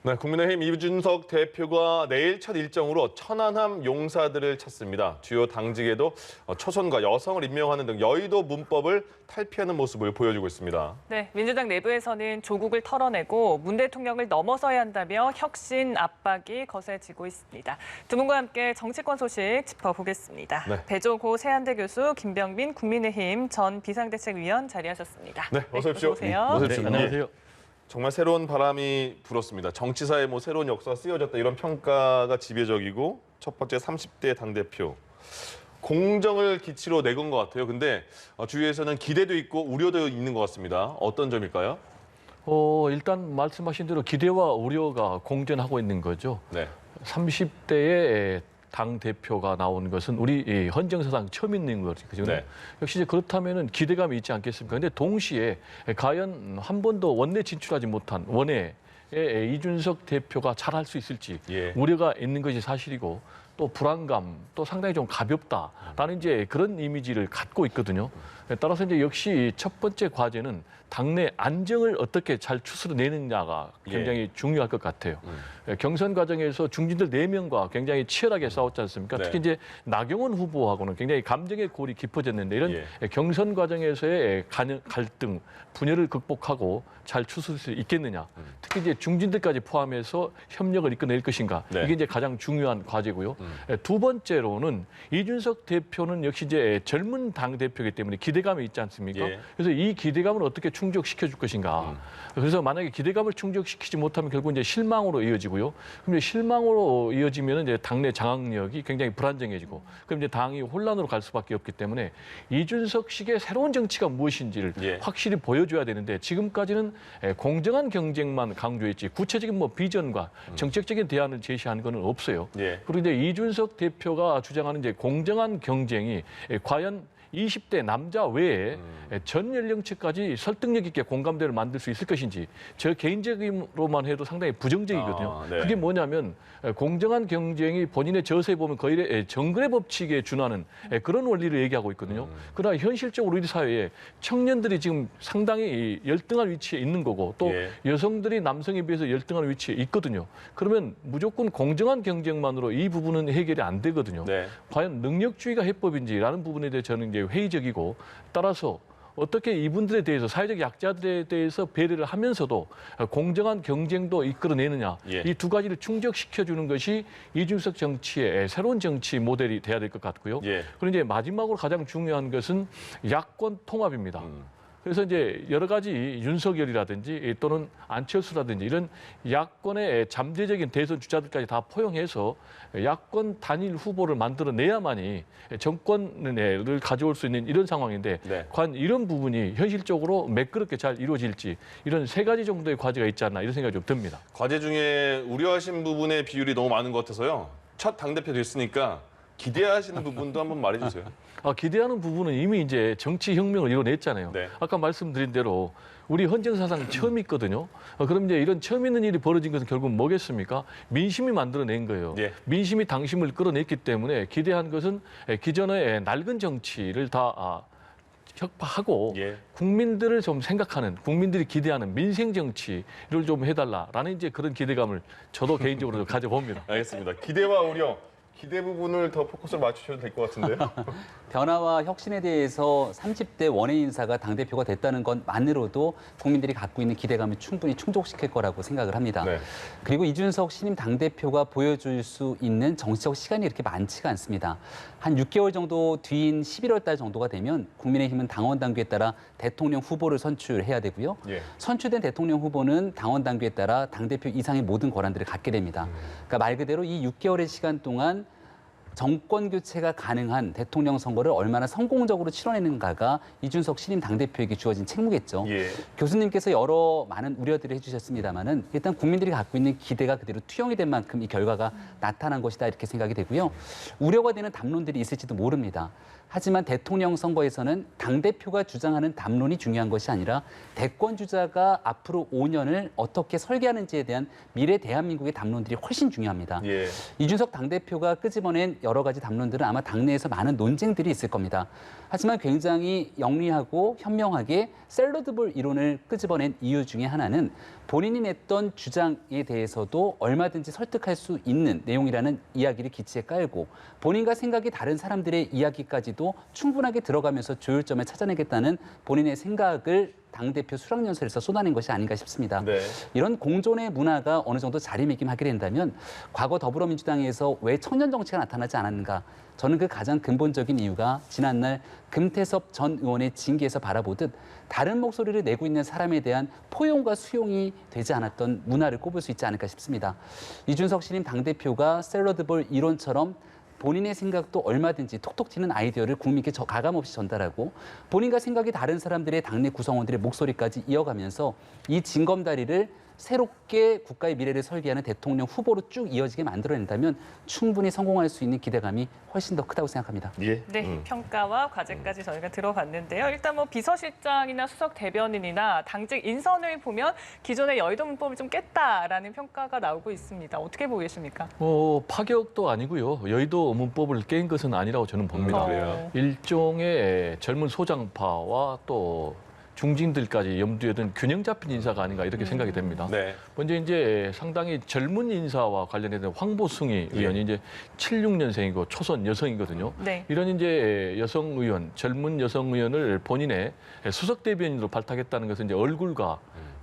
네, 국민의힘 이준석 대표가 내일 첫 일정으로 천안함 용사들을 찾습니다. 주요 당직에도 초선과 여성을 임명하는 등 여의도 문법을 탈피하는 모습을 보여주고 있습니다. 네, 민주당 내부에서는 조국을 털어내고 문 대통령을 넘어서야 한다며 혁신 압박이 거세지고 있습니다. 두 분과 함께 정치권 소식 짚어보겠습니다. 네. 배종호 세한대 교수, 김병민 국민의힘 전 비상대책위원 자리하셨습니다. 네, 어서 오십시오. 어서 오세요. 어서 오십시오. 네, 안녕하세요. 정말 새로운 바람이 불었습니다. 정치사에 새로운 역사가 쓰여졌다 이런 평가가 지배적이고 첫 번째 30대 당대표. 공정을 기치로 내건 것 같아요. 근데 주위에서는 기대도 있고 우려도 있는 것 같습니다. 어떤 점일까요? 일단 말씀하신 대로 기대와 우려가 공존하고 있는 거죠. 네. 30대의 당 대표가 나온 것은 우리 헌정사상 처음 있는 거죠. 네. 역시 이제 그렇다면은 기대감이 있지 않겠습니까? 근데 동시에 과연 한 번도 원내 진출하지 못한 원내에 이준석 대표가 잘할 수 있을지 예. 우려가 있는 것이 사실이고 또 불안감, 또 상당히 좀 가볍다라는 이제 그런 이미지를 갖고 있거든요. 따라서 이제 역시 첫 번째 과제는 당내 안정을 어떻게 잘 추스러내느냐가 굉장히 중요할 것 같아요. 경선 과정에서 중진들 4명과 굉장히 치열하게 싸웠지 않습니까? 네. 특히 이제 나경원 후보하고는 굉장히 감정의 골이 깊어졌는데 이런 경선 과정에서의 갈등, 분열을 극복하고 잘 추스릴 수 있겠느냐. 특히 이제 중진들까지 포함해서 협력을 이끌어낼 것인가. 네. 이게 이제 가장 중요한 과제고요. 두 번째로는 이준석 대표는 역시 이제 젊은 당 대표이기 때문에 기대감이 있지 않습니까? 예. 그래서 이 기대감을 어떻게 충족시켜 줄 것인가. 그래서 만약에 기대감을 충족시키지 못하면 결국 이제 실망으로 이어지고요. 그럼 이제 실망으로 이어지면 이제 당내 장악력이 굉장히 불안정해지고 그럼 이제 당이 혼란으로 갈 수밖에 없기 때문에 이준석식의 새로운 정치가 무엇인지를 확실히 보여줘야 되는데 지금까지는 공정한 경쟁만 강조했지 구체적인 비전과 정책적인 대안을 제시하는 것은 없어요. 그리고 이제 이준석 대표가 주장하는 이제 공정한 경쟁이 과연 20대 남자 외에 전 연령층까지 설득력 있게 공감대를 만들 수 있을 것인지 저 개인적으로만 해도 상당히 부정적이거든요. 그게 뭐냐면 공정한 경쟁이 본인의 저서에 보면 거의 정글의 법칙에 준하는 그런 원리를 얘기하고 있거든요. 그러나 현실적으로 우리 사회에 청년들이 지금 상당히 열등한 위치에 있는 거고 또 여성들이 남성에 비해서 열등한 위치에 있거든요. 그러면 무조건 공정한 경쟁만으로 이 부분은 해결이 안 되거든요. 과연 능력주의가 해법인지라는 부분에 대해 저는 이제 회의적이고 따라서 어떻게 이분들에 대해서 사회적 약자들에 대해서 배려를 하면서도 공정한 경쟁도 이끌어내느냐 이 두 가지를 충족시켜주는 것이 이준석 정치의 새로운 정치 모델이 돼야 될 것 같고요. 그리고 이제 마지막으로 가장 중요한 것은 야권 통합입니다. 그래서 이제 여러 가지 윤석열이라든지 또는 안철수라든지 이런 야권의 잠재적인 대선 주자들까지 다 포용해서 야권 단일 후보를 만들어내야만이 정권을 가져올 수 있는 이런 상황인데 과연 이런 부분이 현실적으로 매끄럽게 잘 이루어질지 이런 3가지 정도의 과제가 있지 않나 이런 생각이 좀 듭니다. 과제 중에 우려하신 부분의 비율이 너무 많은 것 같아서요. 첫 당대표 됐으니까 기대하시는 부분도 한번 말해주세요. 기대하는 부분은 이미 이제 정치 혁명을 이뤄냈잖아요. 아까 말씀드린 대로 우리 헌정사상 처음 있거든요. 그럼 이제 이런 처음 있는 일이 벌어진 것은 결국 뭐겠습니까? 민심이 만들어낸 거예요. 민심이 당심을 끌어냈기 때문에 기대한 것은 기존의 낡은 정치를 다 혁파하고 국민들을 좀 생각하는, 국민들이 기대하는 민생 정치를 좀 해달라라는 이제 그런 기대감을 저도 개인적으로 가져봅니다. 알겠습니다. 기대와 우려. 기대 부분을 더 포커스를 맞추셔도 될 것 같은데요. 변화와 혁신에 대해서 30대 원외 인사가 당대표가 됐다는 것만으로도 국민들이 갖고 있는 기대감을 충분히 충족시킬 거라고 생각을 합니다. 그리고 이준석 신임 당대표가 보여줄 수 있는 정치적 시간이 이렇게 많지가 않습니다. 한 6개월 정도 뒤인 11월 달 정도가 되면 국민의힘은 당원 당규에 따라 대통령 후보를 선출해야 되고요. 선출된 대통령 후보는 당원 당규에 따라 당대표 이상의 모든 권한들을 갖게 됩니다. 그러니까 말 그대로 이 6개월의 시간 동안 정권 교체가 가능한 대통령 선거를 얼마나 성공적으로 치러내는가가 이준석 신임 당대표에게 주어진 책무겠죠. 교수님께서 여러 많은 우려들을 해주셨습니다마는 일단 국민들이 갖고 있는 기대가 그대로 투영이 된 만큼 이 결과가 나타난 것이다 이렇게 생각이 되고요. 우려가 되는 담론들이 있을지도 모릅니다. 하지만 대통령 선거에서는 당대표가 주장하는 담론이 중요한 것이 아니라 대권 주자가 앞으로 5년을 어떻게 설계하는지에 대한 미래 대한민국의 담론들이 훨씬 중요합니다. 이준석 당대표가 끄집어낸 여러 가지 담론들은 아마 당내에서 많은 논쟁들이 있을 겁니다. 하지만 굉장히 영리하고 현명하게 샐러드볼 이론을 끄집어낸 이유 중에 하나는 본인이 냈던 주장에 대해서도 얼마든지 설득할 수 있는 내용이라는 이야기를 기치에 깔고 본인과 생각이 다른 사람들의 이야기까지도 충분하게 들어가면서 조율점을 찾아내겠다는 본인의 생각을 당대표 수락연설에서 쏟아낸 것이 아닌가 싶습니다. 네. 이런 공존의 문화가 어느 정도 자리매김하게 된다면 과거 더불어민주당에서 왜 청년 정치가 나타나지 않았는가? 저는 그 가장 근본적인 이유가 지난날 금태섭 전 의원의 징계에서 바라보듯 다른 목소리를 내고 있는 사람에 대한 포용과 수용이 되지 않았던 문화를 꼽을 수 있지 않을까 싶습니다. 이준석 신임 당대표가 샐러드볼 이론처럼 본인의 생각도 얼마든지 톡톡 튀는 아이디어를 국민께 가감없이 전달하고 본인과 생각이 다른 사람들의 당내 구성원들의 목소리까지 이어가면서 이 징검다리를 새롭게 국가의 미래를 설계하는 대통령 후보로 쭉 이어지게 만들어낸다면 충분히 성공할 수 있는 기대감이 훨씬 더 크다고 생각합니다. 예. 네, 평가와 과제까지 저희가 들어봤는데요. 일단 뭐 비서실장이나 수석 대변인이나 당직 인선을 보면 기존의 여의도 문법을 좀 깼다라는 평가가 나오고 있습니다. 어떻게 보고 계십니까? 파격도 아니고요. 여의도 문법을 깬 것은 아니라고 저는 봅니다. 그래요? 일종의 젊은 소장파와 또 중진들까지 염두에 둔 균형 잡힌 인사가 아닌가 이렇게 생각이 됩니다. 네. 먼저 이제 상당히 젊은 인사와 관련해서 황보승희 의원이 이제 76년생이고 초선 여성이거든요. 네. 이런 이제 여성 의원, 젊은 여성 의원을 본인의 수석 대변인으로 발탁했다는 것은 이제 얼굴과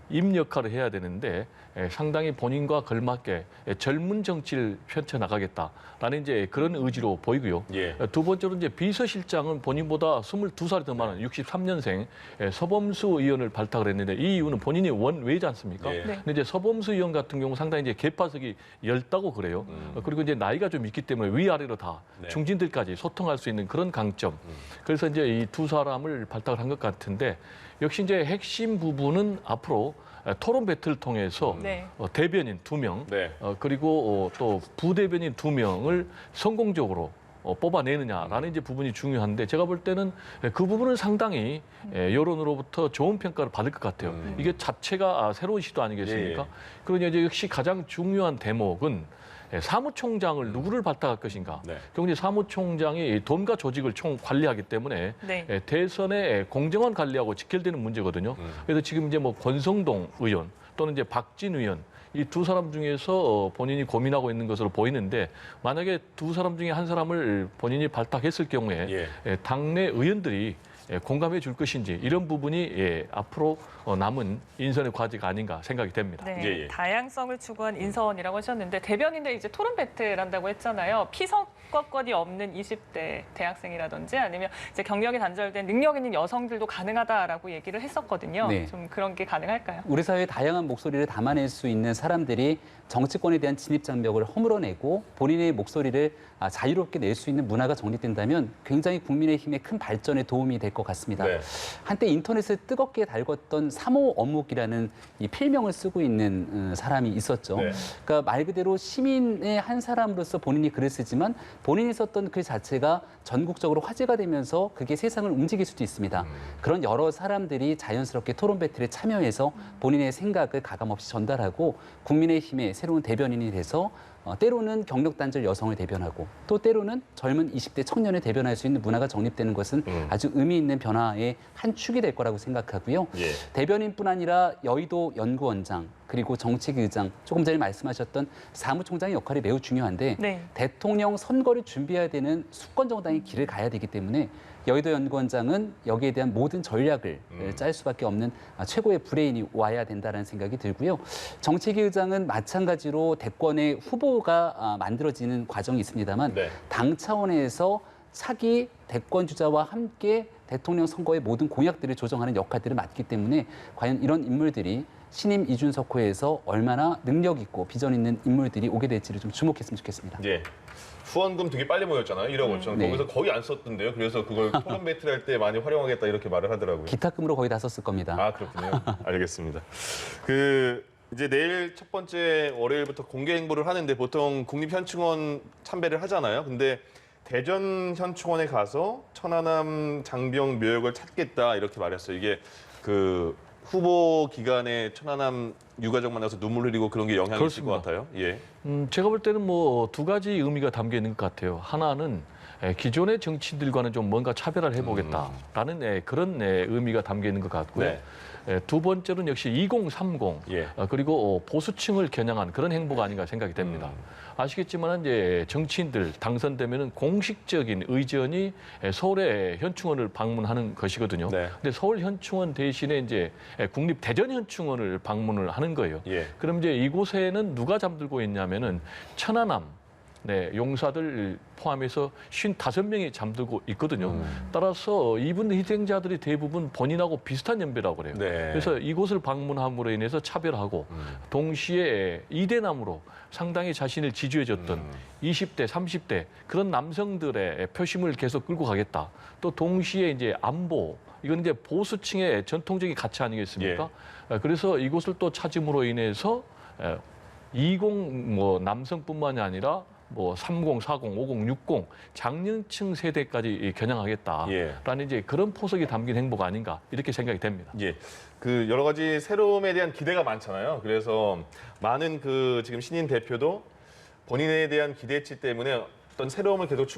입 역할을 해야 되는데 상당히 본인과 걸맞게 젊은 정치를 펼쳐나가겠다라는 이제 그런 의지로 보이고요. 예. 두 번째로 이제 비서실장은 본인보다 22살이 더 많은 63년생 서범수 의원을 발탁을 했는데 이 이유는 본인이 원외지 않습니까? 예. 네. 근데 이제 서범수 의원 같은 경우 상당히 이제 개파석이 엷다고 그래요. 그리고 이제 나이가 좀 있기 때문에 위아래로 다 네. 중진들까지 소통할 수 있는 그런 강점. 그래서 이제 이 두 사람을 발탁을 한 것 같은데 역시 이제 핵심 부분은 앞으로 토론 배틀을 통해서 네. 대변인 2명, 네. 그리고 또 부대변인 2명을 성공적으로 뽑아내느냐라는 이제 부분이 중요한데 제가 볼 때는 그 부분은 상당히 여론으로부터 좋은 평가를 받을 것 같아요. 이게 자체가 새로운 시도 아니겠습니까? 예. 그러니 이제 역시 가장 중요한 대목은 사무총장을 누구를 발탁할 것인가. 네. 결국 이제 사무총장이 돈과 조직을 총 관리하기 때문에 네. 대선의 공정한 관리하고 직결되는 문제거든요. 그래서 지금 이제 뭐 권성동 의원 또는 이제 박진 의원 이 두 사람 중에서 본인이 고민하고 있는 것으로 보이는데 만약에 두 사람 중에 한 사람을 본인이 발탁했을 경우에 당내 의원들이 공감해 줄 것인지 이런 부분이 앞으로 남은 인선의 과제가 아닌가 생각이 됩니다. 네, 예. 다양성을 추구한 인선이라고 하셨는데 대변인들 이제 토론 배틀 한다고 했잖아요. 피선거권이 없는 20대 대학생이라든지 아니면 이제 경력이 단절된 능력 있는 여성들도 가능하다라고 얘기를 했었거든요. 네. 좀 그런 게 가능할까요? 우리 사회의 다양한 목소리를 담아낼 수 있는 사람들이 정치권에 대한 진입 장벽을 허물어내고 본인의 목소리를 자유롭게 낼 수 있는 문화가 정립된다면 굉장히 국민의힘의 큰 발전에 도움이 될 것 같습니다. 네. 한때 인터넷을 뜨겁게 달궜던 3호 어묵이라는 이 필명을 쓰고 있는 사람이 있었죠. 네. 그러니까 말 그대로 시민의 한 사람으로서 본인이 글을 쓰지만 본인이 썼던 글 자체가 전국적으로 화제가 되면서 그게 세상을 움직일 수도 있습니다. 그런 여러 사람들이 자연스럽게 토론 배틀에 참여해서 본인의 생각을 가감없이 전달하고 국민의힘의 새로운 대변인이 돼서 때로는 경력 단절 여성을 대변하고 또 때로는 젊은 20대 청년을 대변할 수 있는 문화가 정립되는 것은 아주 의미 있는 변화의 한 축이 될 거라고 생각하고요. 예. 대변인뿐 아니라 여의도 연구원장 그리고 정책의장 조금 전에 말씀하셨던 사무총장의 역할이 매우 중요한데 네. 대통령 선거를 준비해야 되는 수권 정당의 길을 가야 되기 때문에 여의도 연구원장은 여기에 대한 모든 전략을 짤 수밖에 없는 최고의 브레인이 와야 된다는 생각이 들고요. 정책위 의장은 마찬가지로 대권의 후보가 만들어지는 과정이 있습니다만 네. 당 차원에서 차기 대권 주자와 함께 대통령 선거의 모든 공약들을 조정하는 역할들을 맡기 때문에 과연 이런 인물들이 신임 이준석호에서 얼마나 능력 있고 비전 있는 인물들이 오게 될지를 좀 주목했으면 좋겠습니다. 예. 후원금 되게 빨리 모였잖아요. 1억 5천. 네. 거기서 거의 안 썼던데요. 그래서 그걸 토론 배틀 할 때 많이 활용하겠다 이렇게 말을 하더라고요. 기탁금으로 거의 다 썼을 겁니다. 아, 그렇군요. 알겠습니다. 이제 내일 첫 번째 월요일부터 공개 행보를 하는데 보통 국립현충원 참배를 하잖아요. 근데 대전 현충원에 가서 천안함 장병 묘역을 찾겠다 이렇게 말했어요. 이게 그 후보 기간에 천안함 유가족 만나서 눈물 흘리고 그런 게 영향이 있을 것 그렇습니다. 같아요. 예. 제가 볼 때는 뭐 두 가지 의미가 담겨 있는 것 같아요. 하나는 기존의 정치인들과는 좀 뭔가 차별화를 해보겠다라는 그런 의미가 담겨 있는 것 같고요. 네. 두 번째로는 역시 2030 예. 그리고 보수층을 겨냥한 그런 행보가 아닌가 생각이 됩니다. 아시겠지만 이제 정치인들 당선되면은 공식적인 의전이 서울의 현충원을 방문하는 것이거든요. 네. 근데 서울 현충원 대신에 이제 국립 대전 현충원을 방문을 하는 거예요. 예. 그럼 이제 이곳에는 누가 잠들고 있냐면은 천안함 용사들 포함해서 55명이 잠들고 있거든요. 따라서 이분 희생자들이 대부분 본인하고 비슷한 연배라고 그래요. 네. 그래서 이곳을 방문함으로 인해서 차별하고 동시에 이대남으로 상당히 자신을 지지해줬던 20대, 30대 그런 남성들의 표심을 계속 끌고 가겠다. 또 동시에 이제 안보 이건 이제 보수층의 전통적인 가치 아니겠습니까? 그래서 이곳을 또 찾음으로 인해서 20 남성뿐만이 아니라 30, 40, 50, 60 장년층 세대까지 겨냥하겠다라는 예. 이제 그런 포석이 담긴 행보가 아닌가 이렇게 생각이 됩니다. 예. 그 여러 가지 새로움에 대한 기대가 많잖아요. 그래서 많은 그 지금 신인 대표도 본인에 대한 기대치 때문에 어떤 새로움을 계속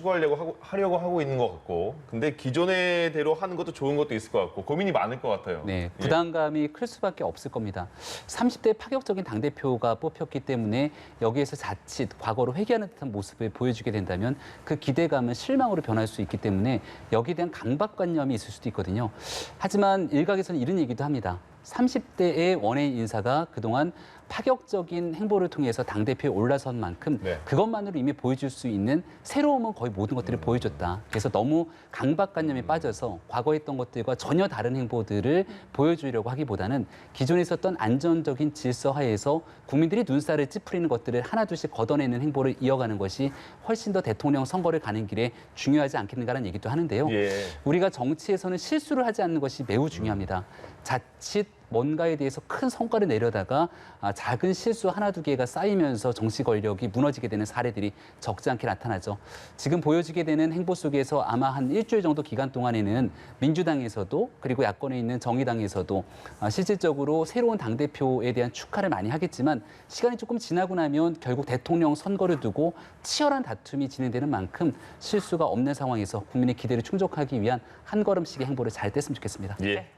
하려고 하고 있는 것 같고, 근데 기존의 대로 하는 것도 좋은 것도 있을 것 같고 고민이 많을 것 같아요. 네, 부담감이 클 수밖에 없을 겁니다. 30대 파격적인 당대표가 뽑혔기 때문에 여기에서 자칫 과거로 회귀하는 듯한 모습을 보여주게 된다면 그 기대감은 실망으로 변할 수 있기 때문에 여기에 대한 강박관념이 있을 수도 있거든요. 하지만 일각에서는 이런 얘기도 합니다. 30대의 원외인 인사가 그동안 파격적인 행보를 통해서 당대표에 올라선 만큼 네. 그것만으로 이미 보여줄 수 있는 새로움은 거의 모든 것들을 보여줬다. 그래서 너무 강박관념에 빠져서 과거에 했던 것들과 전혀 다른 행보들을 보여주려고 하기보다는 기존에 있었던 안전적인 질서 하에서 국민들이 눈살을 찌푸리는 것들을 하나둘씩 걷어내는 행보를 이어가는 것이 훨씬 더 대통령 선거를 가는 길에 중요하지 않겠는가라는 얘기도 하는데요. 예. 우리가 정치에서는 실수를 하지 않는 것이 매우 중요합니다. 자칫 뭔가에 대해서 큰 성과를 내려다가 작은 실수 하나 두 개가 쌓이면서 정치 권력이 무너지게 되는 사례들이 적지 않게 나타나죠. 지금 보여지게 되는 행보 속에서 아마 한 일주일 정도 기간 동안에는 민주당에서도 그리고 야권에 있는 정의당에서도 실질적으로 새로운 당대표에 대한 축하를 많이 하겠지만 시간이 조금 지나고 나면 결국 대통령 선거를 두고 치열한 다툼이 진행되는 만큼 실수가 없는 상황에서 국민의 기대를 충족하기 위한 한 걸음씩의 행보를 잘 뗐으면 좋겠습니다. 예. 네.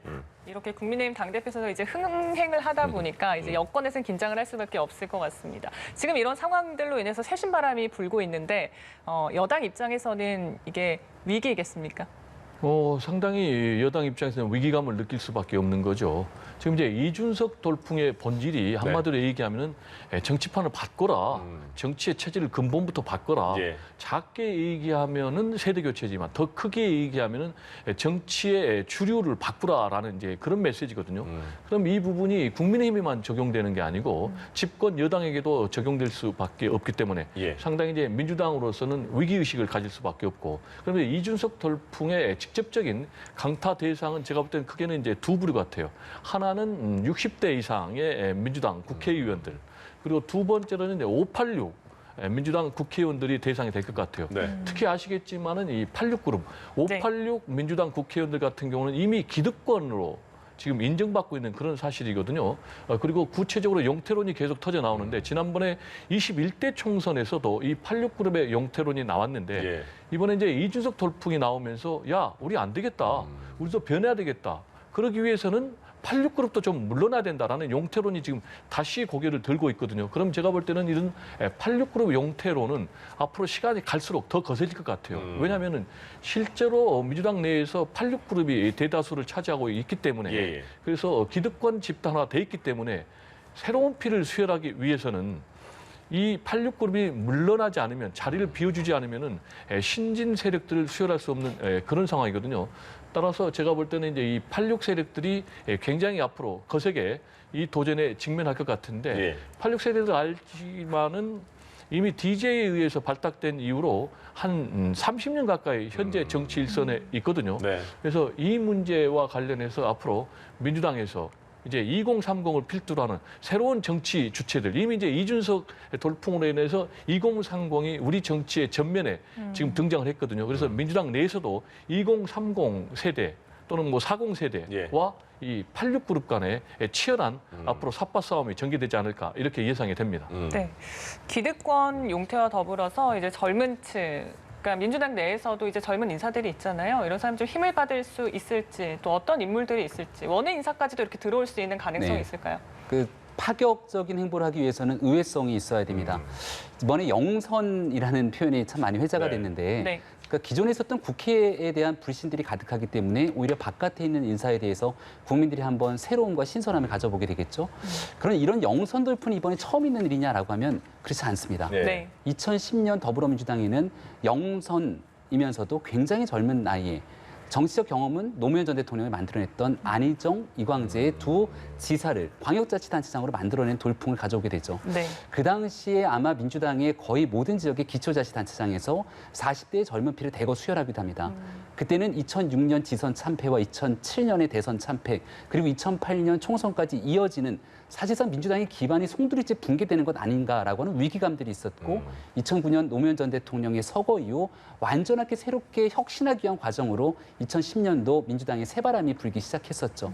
이렇게 국민의힘 당대표에서 이제 흥행을 하다 보니까 이제 여권에서는 긴장을 할 수밖에 없을 것 같습니다. 지금 이런 상황들로 인해서 새신 바람이 불고 있는데 여당 입장에서는 이게 위기이겠습니까? 상당히 여당 입장에서는 위기감을 느낄 수밖에 없는 거죠. 지금 이제 이준석 돌풍의 본질이 한마디로 얘기하면은 정치판을 바꿔라. 정치의 체질을 근본부터 바꿔라. 예. 작게 얘기하면은 세대 교체지만 더 크게 얘기하면은 정치의 주류를 바꾸라라는 이제 그런 메시지거든요. 그럼 이 부분이 국민의힘에만 적용되는 게 아니고 집권 여당에게도 적용될 수밖에 없기 때문에 예. 상당히 이제 민주당으로서는 위기 의식을 가질 수밖에 없고 그런데 이준석 돌풍의 직접적인 강타 대상은 제가 볼 때는 크게는 이제 두 부류 같아요. 하나는 60대 이상의 민주당 국회의원들 그리고 두 번째로는 이제 586 민주당 국회의원들이 대상이 될 것 같아요. 네. 특히 아시겠지만은 이 86그룹, 586 민주당 국회의원들 같은 경우는 이미 기득권으로 지금 인정받고 있는 그런 사실이거든요. 그리고 구체적으로 용태론이 계속 터져 나오는데 지난번에 21대 총선에서도 이 86그룹의 용태론이 나왔는데 예. 이번에 이제 이준석 돌풍이 나오면서 야, 우리 안 되겠다. 우리도 변해야 되겠다. 그러기 위해서는 86그룹도 좀 물러나야 된다라는 용태론이 지금 다시 고개를 들고 있거든요. 그럼 제가 볼 때는 이런 86그룹 용태론은 앞으로 시간이 갈수록 더 거세질 것 같아요. 왜냐하면 실제로 민주당 내에서 86그룹이 대다수를 차지하고 있기 때문에 예. 그래서 기득권 집단화 돼 있기 때문에 새로운 피를 수혈하기 위해서는 이 86그룹이 물러나지 않으면 자리를 비워주지 않으면은 신진 세력들을 수혈할 수 없는 그런 상황이거든요. 따라서 제가 볼 때는 이제 이 86 세력들이 굉장히 앞으로 거세게 이 도전에 직면할 것 같은데 예. 86 세력들 알지만은 이미 DJ에 의해서 발탁된 이후로 한 30년 가까이 현재 정치 일선에 있거든요. 네. 그래서 이 문제와 관련해서 앞으로 민주당에서 이제 2030을 필두로 하는 새로운 정치 주체들 이미 이제 이준석 돌풍으로 인해서 2030이 우리 정치의 전면에 지금 등장을 했거든요. 그래서 민주당 내에서도 2030 세대 또는 40 세대와 예. 이 86그룹 간의 치열한 앞으로 삿바 싸움이 전개되지 않을까 이렇게 예상이 됩니다. 네. 기득권 용태와 더불어서 이제 젊은 층 그러니까 민주당 내에서도 이제 젊은 인사들이 있잖아요. 이런 사람 좀 힘을 받을 수 있을지, 또 어떤 인물들이 있을지, 원외 인사까지도 이렇게 들어올 수 있는 가능성이 네. 있을까요? 그 파격적인 행보를 하기 위해서는 의외성이 있어야 됩니다. 이번에 영선이라는 표현이 참 많이 회자가 네. 됐는데 네. 그러니까 기존에 있었던 국회에 대한 불신들이 가득하기 때문에 오히려 바깥에 있는 인사에 대해서 국민들이 한번 새로움과 신선함을 가져보게 되겠죠. 그런 이런 영선 돌풍이 이번에 처음 있는 일이냐라고 하면 그렇지 않습니다. 네. 네. 2010년 더불어민주당에는 영선이면서도 굉장히 젊은 나이에 정치적 경험은 노무현 전 대통령이 만들어냈던 안희정, 이광재의 두 지사를 광역자치단체장으로 만들어낸 돌풍을 가져오게 되죠. 네. 그 당시에 아마 민주당의 거의 모든 지역의 기초자치단체장에서 40대의 젊은 피를 대거 수혈하기도 합니다. 그때는 2006년 지선 참패와 2007년의 대선 참패, 그리고 2008년 총선까지 이어지는 사실상 민주당의 기반이 송두리째 붕괴되는 것 아닌가라고 하는 위기감들이 있었고 2009년 노무현 전 대통령의 서거 이후 완전하게 새롭게 혁신하기 위한 과정으로 2010년도 민주당의 새바람이 불기 시작했었죠.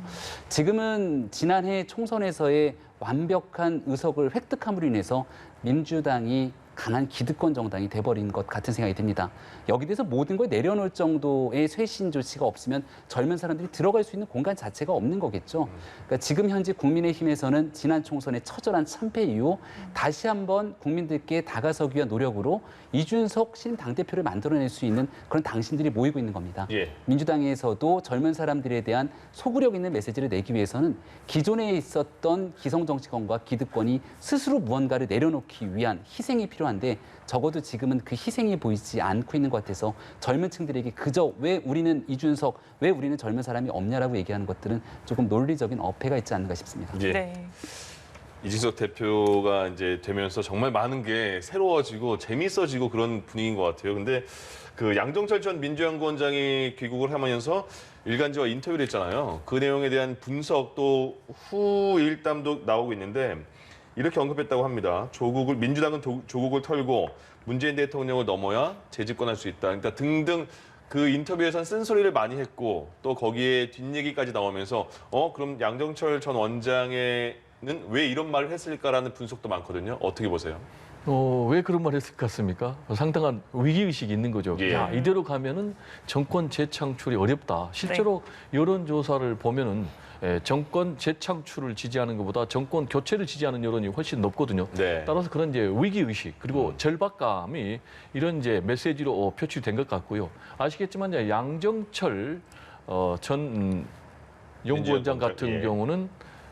지금은 지난해 총선에서의 완벽한 의석을 획득함으로 인해서 민주당이 강한 기득권 정당이 돼버린 것 같은 생각이 듭니다. 여기 대해서 모든 걸 내려놓을 정도의 쇄신 조치가 없으면 젊은 사람들이 들어갈 수 있는 공간 자체가 없는 거겠죠. 그러니까 지금 현재 국민의힘에서는 지난 총선의 처절한 참패 이후 다시 한번 국민들께 다가서기 위한 노력으로 이준석 신임 당대표를 만들어낼 수 있는 그런 당신들이 모이고 있는 겁니다. 예. 민주당에서도 젊은 사람들에 대한 소구력 있는 메시지를 내기 위해서는 기존에 있었던 기성정치권과 기득권이 스스로 무언가를 내려놓기 위한 희생이 필요한데 적어도 지금은 그 희생이 보이지 않고 있는 것 같아서 젊은 층들에게 그저 왜 우리는 이준석, 왜 우리는 젊은 사람이 없냐라고 얘기하는 것들은 조금 논리적인 어폐가 있지 않는가 싶습니다. 예. 네. 이준석 대표가 이제 되면서 정말 많은 게 새로워지고 재밌어지고 그런 분위기인 것 같아요. 근데 그 양정철 전 민주연구원장이 귀국을 하면서 일간지와 인터뷰를 했잖아요. 그 내용에 대한 분석 또 후일담도 나오고 있는데 이렇게 언급했다고 합니다. 민주당은 조국을 털고 문재인 대통령을 넘어야 재집권할 수 있다. 그러니까 등등 그 인터뷰에선 쓴소리를 많이 했고 또 거기에 뒷얘기까지 나오면서 그럼 양정철 전 원장의 왜 이런 말을 했을까라는 분석도 많거든요. 어떻게 보세요? 왜 그런 말 했을 것 같습니까? 상당한 위기의식이 있는 거죠. 예. 야, 이대로 가면은 정권 재창출이 어렵다. 실제로 여론조사를 보면은 정권 재창출을 지지하는 것보다 정권 교체를 지지하는 여론이 훨씬 높거든요. 네. 따라서 그런 이제 위기의식 그리고 절박감이 이런 이제 메시지로 표출된 것 같고요. 아시겠지만 이제 양정철 전 연구원장 같은 예. 경우는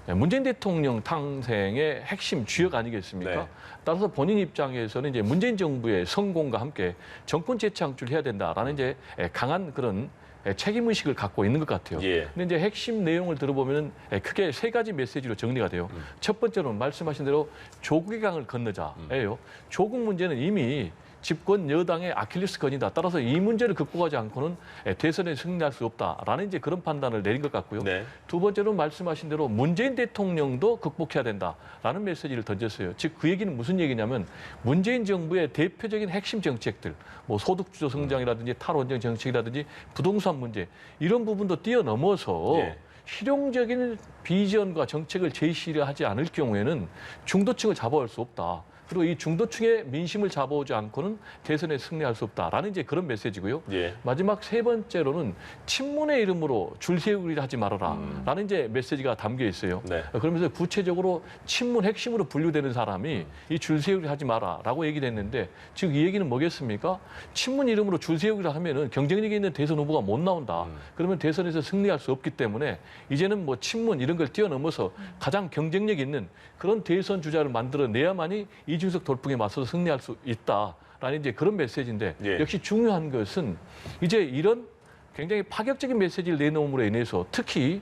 문재인 대통령 탄생의 핵심 주역 아니겠습니까? 네. 따라서 본인 입장에서는 이제 문재인 정부의 성공과 함께 정권 재창출해야 된다라는 이제 강한 그런 책임의식을 갖고 있는 것 같아요. 예. 근데 이제 핵심 내용을 들어보면은 크게 세 가지 메시지로 정리가 돼요. 첫 번째로는 말씀하신 대로 조국의 강을 건너자예요. 조국 문제는 이미 집권 여당의 아킬레스건이다. 따라서 이 문제를 극복하지 않고는 대선에 승리할 수 없다라는 이제 그런 판단을 내린 것 같고요. 네. 두 번째로 말씀하신 대로 문재인 대통령도 극복해야 된다라는 메시지를 던졌어요. 즉 그 얘기는 무슨 얘기냐면 문재인 정부의 대표적인 핵심 정책들, 뭐 소득주도 성장이라든지 탈원전 정책이라든지 부동산 문제 이런 부분도 뛰어넘어서 예. 실용적인 비전과 정책을 제시를 하지 않을 경우에는 중도층을 잡아올 수 없다. 그리고 이 중도층의 민심을 잡아오지 않고는 대선에 승리할 수 없다라는 이제 그런 메시지고요. 예. 마지막 세 번째로는 친문의 이름으로 줄 세우기를 하지 말아라라는 이제 메시지가 담겨 있어요. 네. 그러면서 구체적으로 친문 핵심으로 분류되는 사람이 이 줄 세우기를 하지 마라라고 얘기를 했는데 즉 이 얘기는 뭐겠습니까? 친문 이름으로 줄 세우기를 하면은 경쟁력이 있는 대선 후보가 못 나온다. 그러면 대선에서 승리할 수 없기 때문에 이제는 뭐 친문 이런 걸 뛰어넘어서 가장 경쟁력 있는 그런 대선 주자를 만들어내야만이 이준석 돌풍에 맞서서 승리할 수 있다라는 이제 그런 메시지인데 예. 역시 중요한 것은 이제 이런 굉장히 파격적인 메시지를 내놓음으로 인해서 특히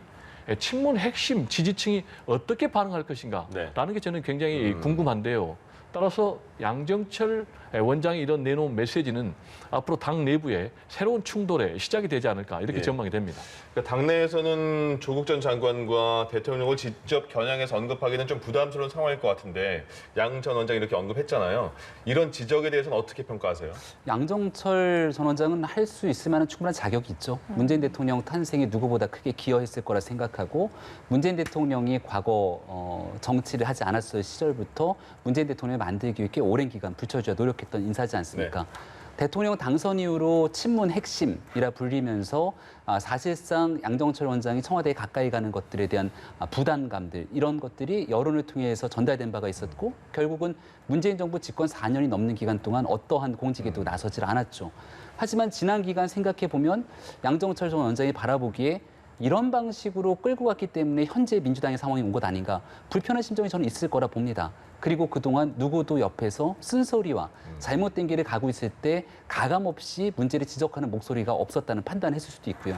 친문 핵심 지지층이 어떻게 반응할 것인가라는 네. 게 저는 굉장히 궁금한데요. 따라서 양정철 원장이 이런 내놓은 메시지는 앞으로 당 내부에 새로운 충돌의 시작이 되지 않을까 이렇게 예. 전망이 됩니다. 그러니까 당내에서는 조국 전 장관과 대통령을 직접 겨냥해서 언급하기는 좀 부담스러운 상황일 것 같은데 양 전 원장이 이렇게 언급했잖아요. 이런 지적에 대해서는 어떻게 평가하세요? 양정철 전 원장은 할 수 있을 만한 충분한 자격이 있죠. 문재인 대통령 탄생에 누구보다 크게 기여했을 거라 생각하고 문재인 대통령이 과거 정치를 하지 않았을 시절부터 문재인 대통령의 만들기 위해 꽤 오랜 기간 불철주야 노력했던 인사지 않습니까? 대통령 당선 이후로 친문 핵심이라 불리면서 사실상 양정철 원장이 청와대에 가까이 가는 것들에 대한 부담감들 이런 것들이 여론을 통해서 전달된 바가 있었고 결국은 문재인 정부 집권 4년이 넘는 기간 동안 어떠한 공직에도 나서질 않았죠. 하지만 지난 기간 생각해 보면 양정철 전 원장이 바라보기에 이런 방식으로 끌고 갔기 때문에 현재 민주당의 상황이 온 것 아닌가 불편한 심정이 저는 있을 거라 봅니다. 그리고 그동안 누구도 옆에서 쓴소리와 잘못된 길을 가고 있을 때 가감없이 문제를 지적하는 목소리가 없었다는 판단을 했을 수도 있고요.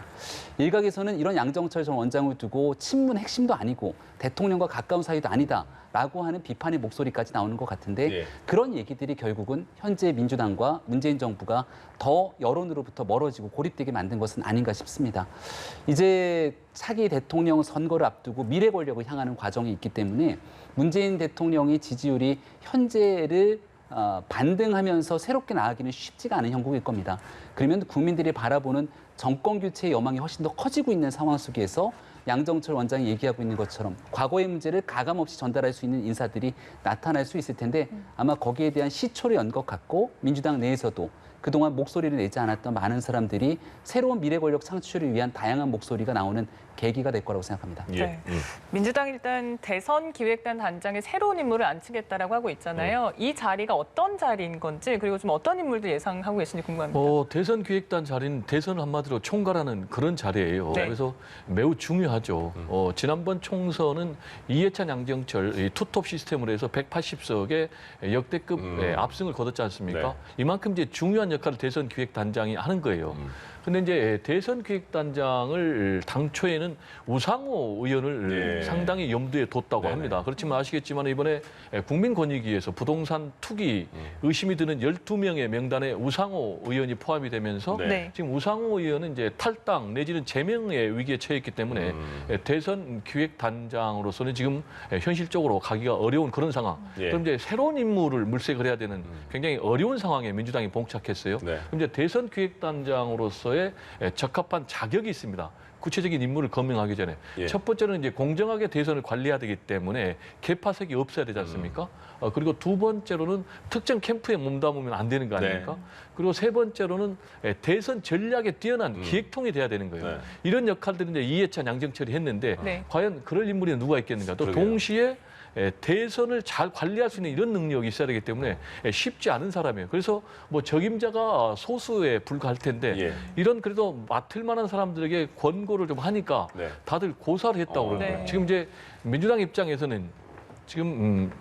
일각에서는 이런 양정철 전 원장을 두고 친문 핵심도 아니고 대통령과 가까운 사이도 아니다라고 하는 비판의 목소리까지 나오는 것 같은데 그런 얘기들이 결국은 현재 민주당과 문재인 정부가 더 여론으로부터 멀어지고 고립되게 만든 것은 아닌가 싶습니다. 이제 차기 대통령 선거를 앞두고 미래 권력을 향하는 과정이 있기 때문에 문재인 대통령의 지지율이 현재를 반등하면서 새롭게 나아가기는 쉽지가 않은 형국일 겁니다. 그러면 국민들이 바라보는 정권 교체의 여망이 훨씬 더 커지고 있는 상황 속에서 양정철 원장이 얘기하고 있는 것처럼 과거의 문제를 가감없이 전달할 수 있는 인사들이 나타날 수 있을 텐데 아마 거기에 대한 시초를 연 것 같고 민주당 내에서도 그동안 목소리를 내지 않았던 많은 사람들이 새로운 미래 권력 창출을 위한 다양한 목소리가 나오는 계기가 될 거라고 생각합니다. 네. 민주당이 일단 대선 기획단 단장에 새로운 인물을 안치겠다라고 하고 있잖아요. 이 자리가 어떤 자리인 건지 그리고 좀 어떤 인물들 예상하고 계신지 궁금합니다. 대선 기획단 자리는 대선 한마디로 총괄하는 그런 자리예요. 그래서 매우 중요하죠. 지난번 총선은 이해찬, 양정철 이 투톱 시스템으로 해서 180석의 역대급 압승을 거뒀지 않습니까? 이만큼 이제 중요한 역할을 대선 기획단장이 하는 거예요. 근데 이제 대선 기획단장을 당초에는 우상호 의원을 상당히 염두에 뒀다고 합니다. 그렇지만 아시겠지만 이번에 국민권익위에서 부동산 투기 의심이 드는 12명의 명단에 우상호 의원이 포함이 되면서 지금 우상호 의원은 이제 탈당 내지는 제명의 위기에 처했기 때문에 대선 기획단장으로서는 지금 현실적으로 가기가 어려운 그런 상황. 그럼 이제 새로운 인물을 물색을 해야 되는 굉장히 어려운 상황에 민주당이 봉착했어요. 그럼 이제 대선 기획단장으로서의 적합한 자격이 있습니다. 구체적인 인물을 검증하기 전에 첫 번째는 이제 공정하게 대선을 관리해야 되기 때문에 개파색이 없어야 되지 않습니까? 그리고 두 번째로는 특정 캠프에 몸담으면 안 되는 거 아닙니까? 그리고 세 번째로는 대선 전략에 뛰어난 기획통이 돼야 되는 거예요. 이런 역할들은 이제 이해찬, 양정철이 했는데 과연 그럴 인물이 누가 있겠는가? 또 동시에 대선을 잘 관리할 수 있는 이런 능력이 있어야 되기 때문에 쉽지 않은 사람이에요. 그래서 뭐 적임자가 소수에 불과할 텐데 이런 그래도 맡을 만한 사람들에게 권고를 좀 하니까 다들 고사를 했다고 그러고요. 지금 이제 민주당 입장에서는 지금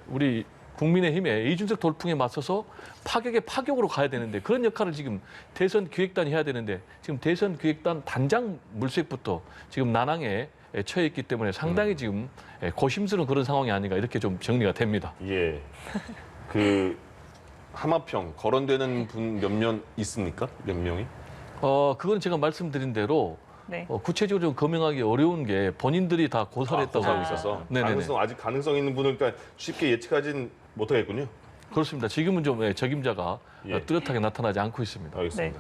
우리 국민의힘에 이준석 돌풍에 맞서서 파격에 파격으로 가야 되는데 그런 역할을 지금 대선 기획단이 해야 되는데 지금 대선 기획단 단장 물색부터 지금 난항에 처해 있기 때문에 상당히 지금 고심스러운 그런 상황이 아닌가 이렇게 좀 정리가 됩니다. 그 하마평 거론되는 분 몇 명 있습니까? 몇 명이? 그건 제가 말씀드린 대로 구체적으로 좀 검증하기 어려운 게 본인들이 다 고사를 했다고 하고 있어서 아직 가능성 있는 분을 그러니까 쉽게 예측하진 못하겠군요. 그렇습니다. 지금은 좀 적임자가 뚜렷하게 나타나지 않고 있습니다. 알겠습니다.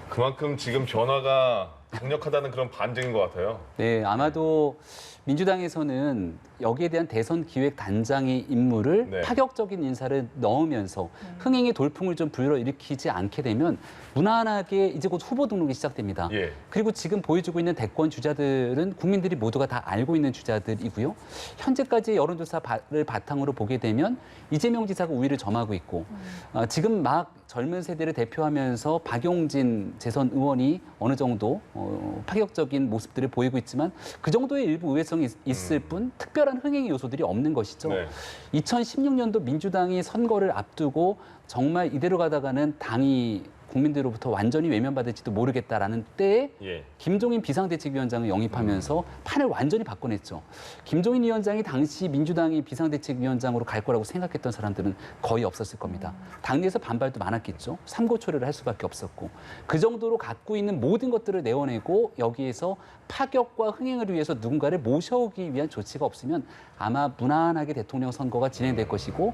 그만큼 지금 변화가 강력하다는 그런 반증인 것 같아요. 네, 아마도 민주당에서는 여기에 대한 대선 기획 단장의 임무를 파격적인 인사를 넣으면서 흥행의 돌풍을 좀 불러일으키지 않게 되면 무난하게 이제 곧 후보 등록이 시작됩니다. 그리고 지금 보여주고 있는 대권 주자들은 국민들이 모두가 다 알고 있는 주자들이고요. 현재까지 여론조사를 바탕으로 보게 되면 이재명 지사가 우위를 점하고 있고 지금 막 젊은 세대를 대표하면서 박용진 재선 의원이 어느 정도 파격적인 모습들을 보이고 있지만 그 정도의 일부 우회성이 있을 뿐 특별한 흥행의 요소들이 없는 것이죠. 2016년도 민주당이 선거를 앞두고 정말 이대로 가다가는 당이 국민들로부터 완전히 외면받을지도 모르겠다라는 때에 김종인 비상대책위원장을 영입하면서 판을 완전히 바꿔냈죠. 김종인 위원장이 당시 민주당이 비상대책위원장으로 갈 거라고 생각했던 사람들은 거의 없었을 겁니다. 당내에서 반발도 많았겠죠. 삼고초려를 할 수밖에 없었고. 그 정도로 갖고 있는 모든 것들을 내어내고 여기에서 파격과 흥행을 위해서 누군가를 모셔오기 위한 조치가 없으면 아마 무난하게 대통령 선거가 진행될 것이고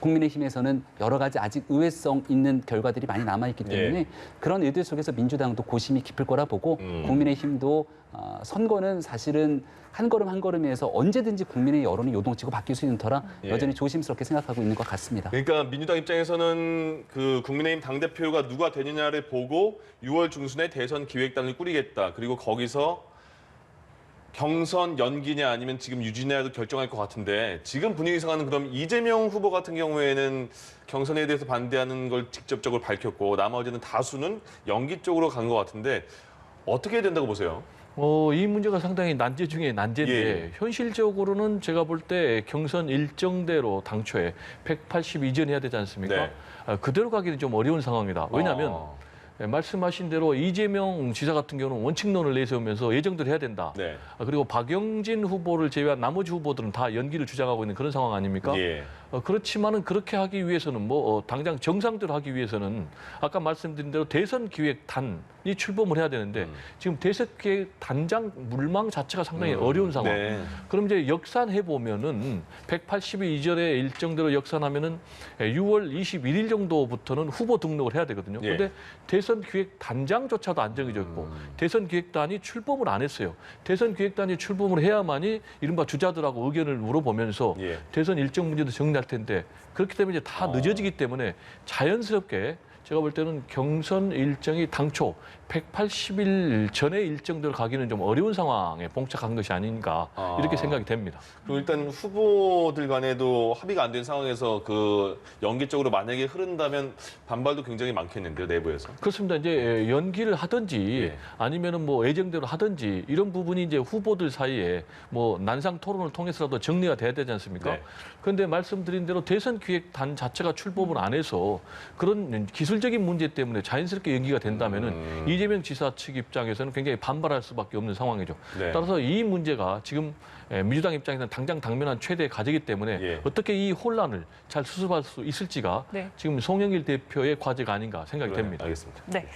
국민의힘에서는 여러 가지 아직 의외성 있는 결과들이 많이 남아있기 때문에 그런 의도 속에서 민주당도 고심이 깊을 거라 보고 국민의힘도 선거는 사실은 한 걸음 한 걸음에서 언제든지 국민의 여론이 요동치고 바뀔 수 있는 터라 여전히 조심스럽게 생각하고 있는 것 같습니다. 그러니까 민주당 입장에서는 그 국민의힘 당대표가 누가 되느냐를 보고 6월 중순에 대선 기획단을 꾸리겠다. 그리고 거기서 경선 연기냐 아니면 지금 유지냐도 결정할 것 같은데 지금 분위기상은 그럼 이재명 후보 같은 경우에는 경선에 대해서 반대하는 걸 직접적으로 밝혔고 나머지는 다수는 연기 쪽으로 간 것 같은데 어떻게 해야 된다고 보세요? 이 문제가 상당히 난제 중에 난제인데 예. 현실적으로는 제가 볼 때 경선 일정대로 당초에 180 이전해야 되지 않습니까? 네. 그대로 가기는 좀 어려운 상황입니다. 왜냐하면 말씀하신 대로 이재명 지사 같은 경우는 원칙론을 내세우면서 예정대로 해야 된다. 네. 그리고 박영진 후보를 제외한 나머지 후보들은 다 연기를 주장하고 있는 그런 상황 아닙니까? 예. 그렇지만은 그렇게 하기 위해서는 당장 정상대로 하기 위해서는 아까 말씀드린 대로 대선 기획단이 출범을 해야 되는데 지금 대선 기획단장 물망 자체가 상당히 어려운 상황. 네. 그럼 이제 역산해 보면은 180일 이전에 일정대로 역산하면은 6월 21일 정도부터는 후보 등록을 해야 되거든요. 예. 그런데 대선 기획단장조차도 안 정해져 있고 대선 기획단이 출범을 안 했어요. 대선 기획단이 출범을 해야만이 이른바 주자들하고 의견을 물어보면서 예. 대선 일정 문제도 정리할 텐데 그렇기 때문에 이제 다 늦어지기 때문에 자연스럽게 제가 볼 때는 경선 일정이 당초 180일 전에 일정대로 가기는 좀 어려운 상황에 봉착한 것이 아닌가 이렇게 생각이 됩니다. 그리고 일단 후보들 간에도 합의가 안 된 상황에서 그 연기 쪽으로 만약에 흐른다면 반발도 굉장히 많겠는데요, 내부에서. 그렇습니다. 이제 연기를 하든지 예. 아니면은 예정대로 하든지 이런 부분이 이제 후보들 사이에 난상 토론을 통해서라도 정리가 돼야 되지 않습니까? 네. 그런데 말씀드린 대로 대선 기획단 자체가 출범을 안 해서 그런 기술적인 문제 때문에 자연스럽게 연기가 된다면은 이재명 지사 측 입장에서는 굉장히 반발할 수밖에 없는 상황이죠. 네. 따라서 이 문제가 지금 민주당 입장에서는 당장 당면한 최대의 과제이기 때문에 예. 어떻게 이 혼란을 잘 수습할 수 있을지가 네. 지금 송영길 대표의 과제가 아닌가 생각이 네, 됩니다. 알겠습니다. 네.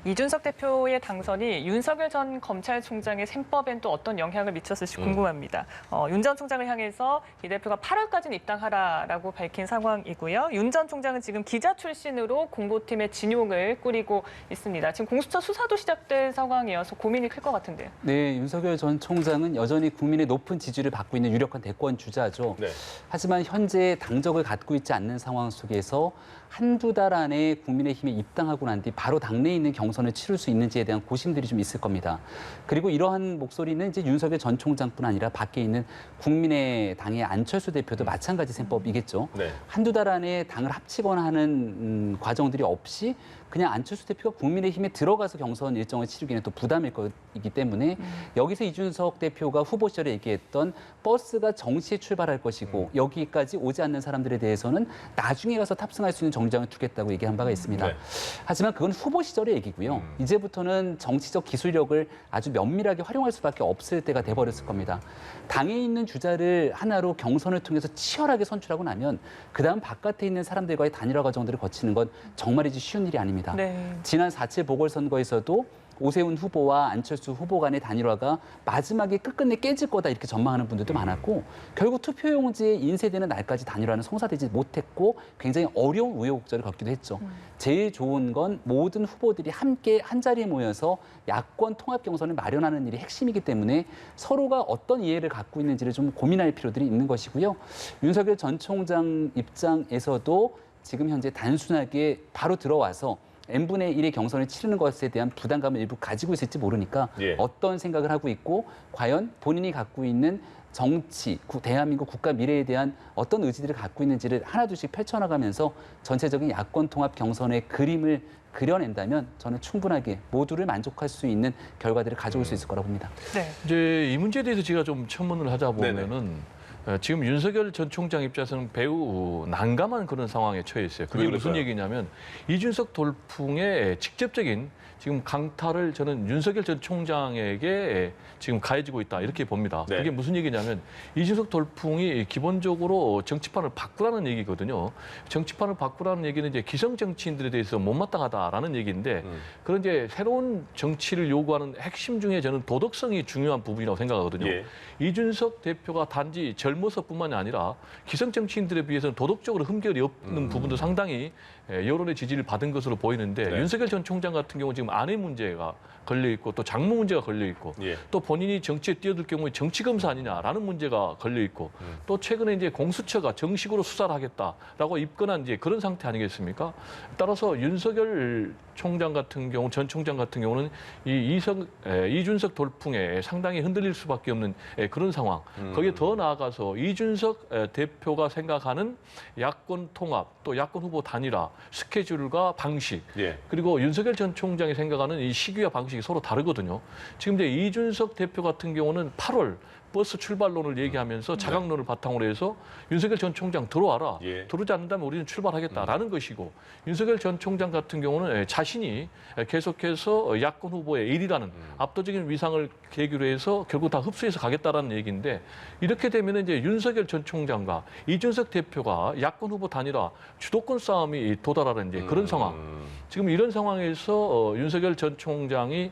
이준석 대표의 당선이 윤석열 전 검찰총장의 셈법엔 또 어떤 영향을 미쳤을지 궁금합니다. 윤 전 총장을 향해서 이 대표가 8월까지는 입당하라라고 밝힌 상황이고요. 윤 전 총장은 지금 기자 출신으로 공보팀의 진용을 꾸리고 있습니다. 지금 공수처 수사도 시작된 상황이어서 고민이 클 것 같은데요. 네, 윤석열 전 총장은 여전히 국민의 높은 지지를 받고 있는 유력한 대권 주자죠. 네. 하지만 현재 당적을 갖고 있지 않는 상황 속에서 한두 달 안에 국민의힘에 입당하고 난 뒤 바로 당내에 있는 경선을 치를 수 있는지에 대한 고심들이 좀 있을 겁니다. 그리고 이러한 목소리는 이제 윤석열 전 총장뿐 아니라 밖에 있는 국민의당의 안철수 대표도 마찬가지 셈법이겠죠. 네. 한두 달 안에 당을 합치거나 하는 과정들이 없이 그냥 안철수 대표가 국민의힘에 들어가서 경선 일정을 치르기는 또 부담일 것이기 때문에 여기서 이준석 대표가 후보 시절에 얘기했던 버스가 정시에 출발할 것이고 여기까지 오지 않는 사람들에 대해서는 나중에 가서 탑승할 수 있는 정류장을 두겠다고 얘기한 바가 있습니다. 네. 하지만 그건 후보 시절의 얘기고요. 이제부터는 정치적 기술력을 아주 면밀하게 활용할 수밖에 없을 때가 돼버렸을 겁니다. 당에 있는 주자를 하나로 경선을 통해서 치열하게 선출하고 나면 그다음 바깥에 있는 사람들과의 단일화 과정들을 거치는 건 정말이지 쉬운 일이 아닙니다. 네. 지난 4.7 보궐선거에서도 오세훈 후보와 안철수 후보 간의 단일화가 마지막에 끝끝내 깨질 거다 이렇게 전망하는 분들도 많았고 결국 투표용지에 인쇄되는 날까지 단일화는 성사되지 못했고 굉장히 어려운 우여곡절을 겪기도 했죠. 제일 좋은 건 모든 후보들이 함께 한자리에 모여서 야권 통합 경선을 마련하는 일이 핵심이기 때문에 서로가 어떤 이해를 갖고 있는지를 좀 고민할 필요들이 있는 것이고요. 윤석열 전 총장 입장에서도 지금 현재 단순하게 바로 들어와서 n분의 1의 경선을 치르는 것에 대한 부담감을 일부 가지고 있을지 모르니까 예. 어떤 생각을 하고 있고 과연 본인이 갖고 있는 정치, 대한민국 국가 미래에 대한 어떤 의지들을 갖고 있는지를 하나둘씩 펼쳐나가면서 전체적인 야권 통합 경선의 그림을 그려낸다면 저는 충분하게 모두를 만족할 수 있는 결과들을 가져올 수 있을 거라고 봅니다. 네. 이제 이 문제에 대해서 제가 좀 첨언을 하자 보면은 지금 윤석열 전 총장 입장에서는 매우 난감한 그런 상황에 처해 있어요. 그게 왜 무슨 그럴까요? 얘기냐면 이준석 돌풍의 직접적인 지금 강타를 저는 윤석열 전 총장에게 지금 가해지고 있다 이렇게 봅니다. 네. 그게 무슨 얘기냐면 이준석 돌풍이 기본적으로 정치판을 바꾸라는 얘기거든요. 정치판을 바꾸라는 얘기는 이제 기성 정치인들에 대해서 못마땅하다라는 얘기인데 그런 이제 새로운 정치를 요구하는 핵심 중에 저는 도덕성이 중요한 부분이라고 생각하거든요. 예. 이준석 대표가 단지 젊은 모습뿐만이 아니라 기성 정치인들에 비해서는 도덕적으로 흠결이 없는 부분도 상당히 여론의 지지를 받은 것으로 보이는데 네. 윤석열 전 총장 같은 경우 지금 아내 문제가 걸려 있고 또 장모 문제가 걸려 있고 예. 또 본인이 정치에 뛰어들 경우에 정치 검사 아니냐라는 문제가 걸려 있고 또 최근에 이제 공수처가 정식으로 수사를 하겠다라고 입건한 이제 그런 상태 아니겠습니까? 따라서 윤석열 총장 같은 경우 전 총장 같은 경우는 이준석 돌풍에 상당히 흔들릴 수밖에 없는 그런 상황. 거기에 더 나아가서 이준석 대표가 생각하는 야권 통합 또 야권 후보 단일화 스케줄과 방식 예. 그리고 윤석열 전 총장이 생각하는 이 시기와 방식이 서로 다르거든요. 지금 이제 이준석 대표 같은 경우는 8월 버스 출발론을 얘기하면서 자강론을 바탕으로 해서 윤석열 전 총장 들어와라. 예. 들어오지 않는다면 우리는 출발하겠다라는 것이고 윤석열 전 총장 같은 경우는 자신이 계속해서 야권 후보의 1위라는 압도적인 위상을 계기로 해서 결국 다 흡수해서 가겠다라는 얘기인데 이렇게 되면 이제 윤석열 전 총장과 이준석 대표가 야권 후보 단일화 주도권 싸움이 도달하는 이제 그런 상황. 지금 이런 상황에서 윤석열 전 총장이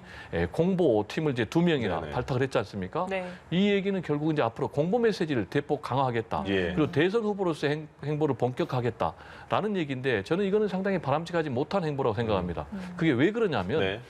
공보팀을 이제 2명이나 네네. 발탁을 했지 않습니까? 네. 이 얘기는 결국 이제 앞으로 공보 메시지를 대폭 강화하겠다. 예. 그리고 대선 후보로서의 행보를 본격화하겠다라는 얘기인데 저는 이거는 상당히 바람직하지 못한 행보라고 생각합니다. 그게 왜 그러냐면 네.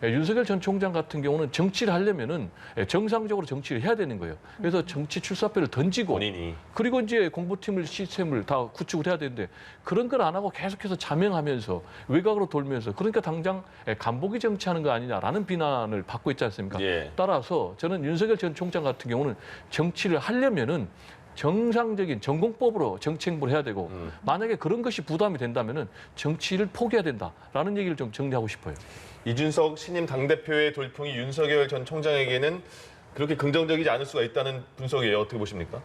윤석열 전 총장 같은 경우는 정치를 하려면은 정상적으로 정치를 해야 되는 거예요. 그래서 정치 출사표를 던지고 본인이. 그리고 이제 공보팀을 시스템을 다 구축을 해야 되는데 그런 걸 안 하고 계속해서 자명하면서 외곽으로 돌면서 그러니까 당장 간보기 정치하는 거 아니냐라는 비난을 받고 있지 않습니까? 예. 따라서 저는 윤석열 전 총장 같은 경우는 정치를 하려면은 정상적인 전공법으로 정치 행보를 해야 되고 만약에 그런 것이 부담이 된다면은 정치를 포기해야 된다라는 얘기를 좀 정리하고 싶어요. 이준석 신임 당대표의 돌풍이 윤석열 전 총장에게는 그렇게 긍정적이지 않을 수가 있다는 분석이에요. 어떻게 보십니까?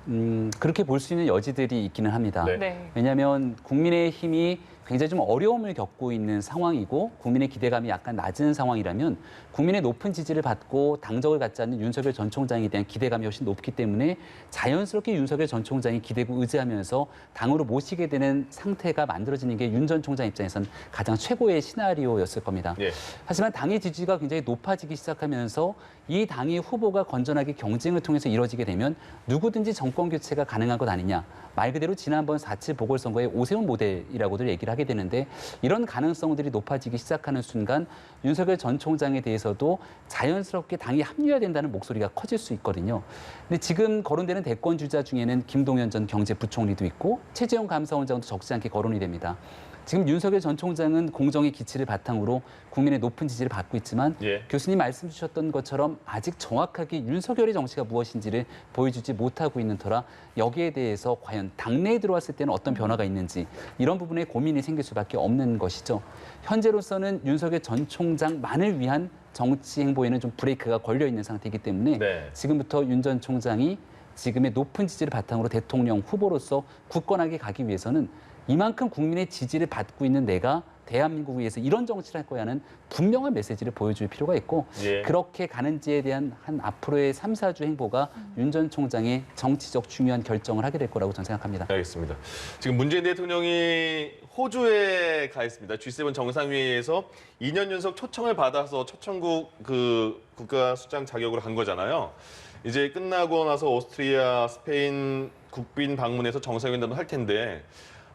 그렇게 볼 수 있는 여지들이 있기는 합니다. 네. 네. 왜냐하면 국민의힘이 굉장히 좀 어려움을 겪고 있는 상황이고 국민의 기대감이 약간 낮은 상황이라면 국민의 높은 지지를 받고 당적을 갖지 않는 윤석열 전 총장에 대한 기대감이 훨씬 높기 때문에 자연스럽게 윤석열 전 총장이 기대고 의지하면서 당으로 모시게 되는 상태가 만들어지는 게 윤 전 총장 입장에서는 가장 최고의 시나리오였을 겁니다. 예. 하지만 당의 지지가 굉장히 높아지기 시작하면서 이 당의 후보가 건전하게 경쟁을 통해서 이뤄지게 되면 누구든지 정권 교체가 가능한 것 아니냐. 말 그대로 지난번 4.7 보궐선거의 오세훈 모델이라고들 얘기를 하게 되는데 이런 가능성들이 높아지기 시작하는 순간 윤석열 전 총장에 대해서도 자연스럽게 당이 합류해야 된다는 목소리가 커질 수 있거든요. 근데 지금 거론되는 대권 주자 중에는 김동연 전 경제부총리도 있고 최재형 감사원장도 적지 않게 거론이 됩니다. 지금 윤석열 전 총장은 공정의 기치를 바탕으로 국민의 높은 지지를 받고 있지만 예. 교수님 말씀 주셨던 것처럼 아직 정확하게 윤석열의 정치가 무엇인지를 보여주지 못하고 있는 터라 여기에 대해서 과연 당내에 들어왔을 때는 어떤 변화가 있는지 이런 부분에 고민이 생길 수밖에 없는 것이죠. 현재로서는 윤석열 전 총장만을 위한 정치 행보에는 좀 브레이크가 걸려 있는 상태이기 때문에 네. 지금부터 윤 전 총장이 지금의 높은 지지를 바탕으로 대통령 후보로서 굳건하게 가기 위해서는 이만큼 국민의 지지를 받고 있는 내가 대한민국을 위해서 이런 정치를 할 거야는 분명한 메시지를 보여줄 필요가 있고 예. 그렇게 가는지에 대한 한 앞으로의 3, 4주 행보가 윤 전 총장의 정치적 중요한 결정을 하게 될 거라고 저는 생각합니다. 알겠습니다. 지금 문재인 대통령이 호주에 가 있습니다. G7 정상회의에서 2년 연속 초청을 받아서 초청국 국가수장 자격으로 간 거잖아요. 이제 끝나고 나서 오스트리아, 스페인 국빈 방문해서 정상회담도 할 텐데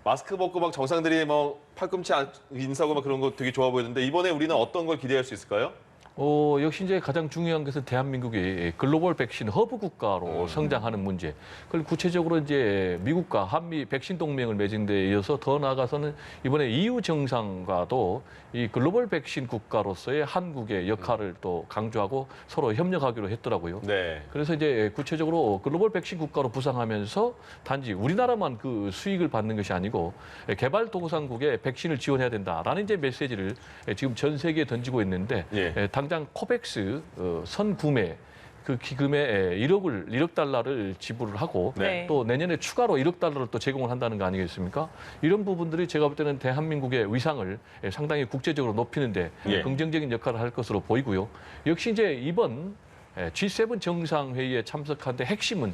마스크 벗고 막 정상들이 뭐 팔꿈치 인사하고 막 그런 거 되게 좋아 보이는데 이번에 우리는 어떤 걸 기대할 수 있을까요? 역시 이제 가장 중요한 것은 대한민국이 글로벌 백신 허브 국가로 성장하는 문제. 그리고 구체적으로 이제 미국과 한미 백신 동맹을 맺은 데 이어서 더 나아가서는 이번에 EU 정상과도 이 글로벌 백신 국가로서의 한국의 역할을 또 강조하고 서로 협력하기로 했더라고요. 네. 그래서 이제 구체적으로 글로벌 백신 국가로 부상하면서 단지 우리나라만 그 수익을 받는 것이 아니고 개발도상국에 백신을 지원해야 된다라는 이제 메시지를 지금 전 세계에 던지고 있는데 예. 당장 코백스 선구매 그 기금에 1억 달러를 지불을 하고 네. 또 내년에 추가로 1억 달러를 또 제공을 한다는 거 아니겠습니까? 이런 부분들이 제가 볼 때는 대한민국의 위상을 상당히 국제적으로 높이는데 예. 긍정적인 역할을 할 것으로 보이고요. 역시 이제 이번 G7 정상회의에 참석한 데 핵심은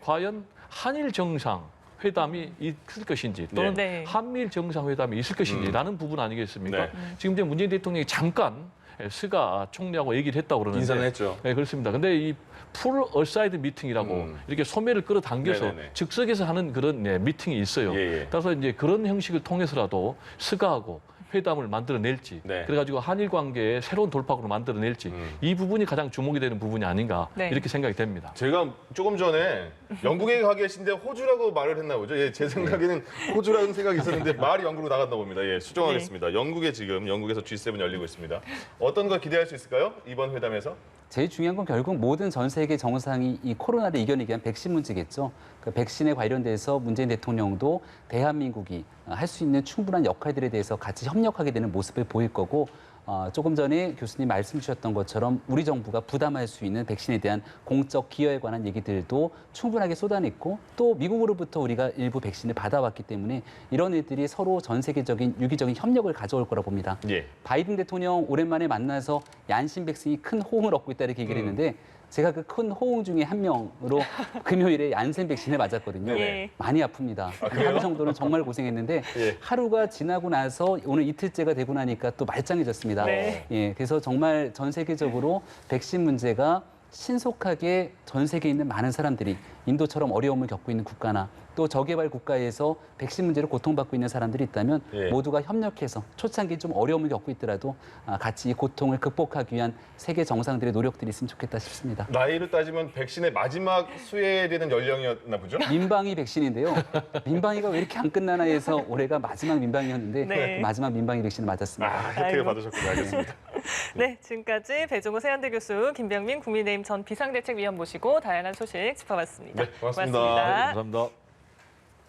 과연 한일 정상 회담이 있을 것인지 또는 네. 한미일 정상회담이 있을 것인지라는 부분 아니겠습니까? 네. 지금 이제 문재인 대통령이 잠깐 스가 총리하고 얘기를 했다고 그러는데 인사는 했죠. 네, 그렇습니다. 근데 이 풀 어사이드 미팅이라고 이렇게 소매를 끌어당겨서 네네네. 즉석에서 하는 그런 미팅이 있어요. 예. 따라서 이제 그런 형식을 통해서라도 스가하고 회담을 만들어낼지 네. 그래가지고 한일 관계의 새로운 돌파구를 만들어낼지 이 부분이 가장 주목이 되는 부분이 아닌가 네. 이렇게 생각이 됩니다. 제가 조금 전에 영국에 가 계신데 호주라고 말을 했나 보죠. 예, 제 생각에는 호주라는 생각이 있었는데 말이 영국으로 나갔나 봅니다. 예, 수정하겠습니다. 영국에서 G7 열리고 있습니다. 어떤 거 기대할 수 있을까요? 이번 회담에서? 제일 중요한 건 결국 모든 전 세계 정상이 이 코로나를 이겨내기 위한 백신 문제겠죠. 그 백신에 관련돼서 문재인 대통령도 대한민국이 할 수 있는 충분한 역할들에 대해서 같이 협력하게 되는 모습을 보일 거고 조금 전에 교수님 말씀 주셨던 것처럼 우리 정부가 부담할 수 있는 백신에 대한 공적 기여에 관한 얘기들도 충분하게 쏟아냈고 또 미국으로부터 우리가 일부 백신을 받아왔기 때문에 이런 일들이 서로 전 세계적인 유기적인 협력을 가져올 거라 봅니다. 예. 바이든 대통령 오랜만에 만나서 얀신 백신이 큰 호응을 얻고 있다 이렇게 얘기를 했는데 제가 그 큰 호응 중에 한 명으로 금요일에 얀센 백신을 맞았거든요. 네. 많이 아픕니다. 하루 정도는 정말 고생했는데 예. 하루가 지나고 나서 오늘 이틀째가 되고 나니까 또 말짱해졌습니다. 네. 예, 그래서 정말 전 세계적으로 백신 문제가 신속하게 전 세계에 있는 많은 사람들이 인도처럼 어려움을 겪고 있는 국가나 또 저개발 국가에서 백신 문제로 고통받고 있는 사람들이 있다면 예. 모두가 협력해서 초창기 좀 어려움을 겪고 있더라도 같이 이 고통을 극복하기 위한 세계 정상들의 노력들이 있으면 좋겠다 싶습니다. 나이로 따지면 백신의 마지막 수혜되는 연령이었나 보죠? 민방위 백신인데요. 민방위가 왜 이렇게 안 끝나나 해서 올해가 마지막 민방위였는데 네. 마지막 민방위 백신을 맞았습니다. 아, 혜택을 아이고. 받으셨군요. 알겠습니다. 네, 지금까지 배종호 세한대 교수, 김병민 국민의힘 전 비상대책위원 모시고 다양한 소식 짚어봤습니다. 네, 고맙습니다. 고맙습니다. 감사합니다.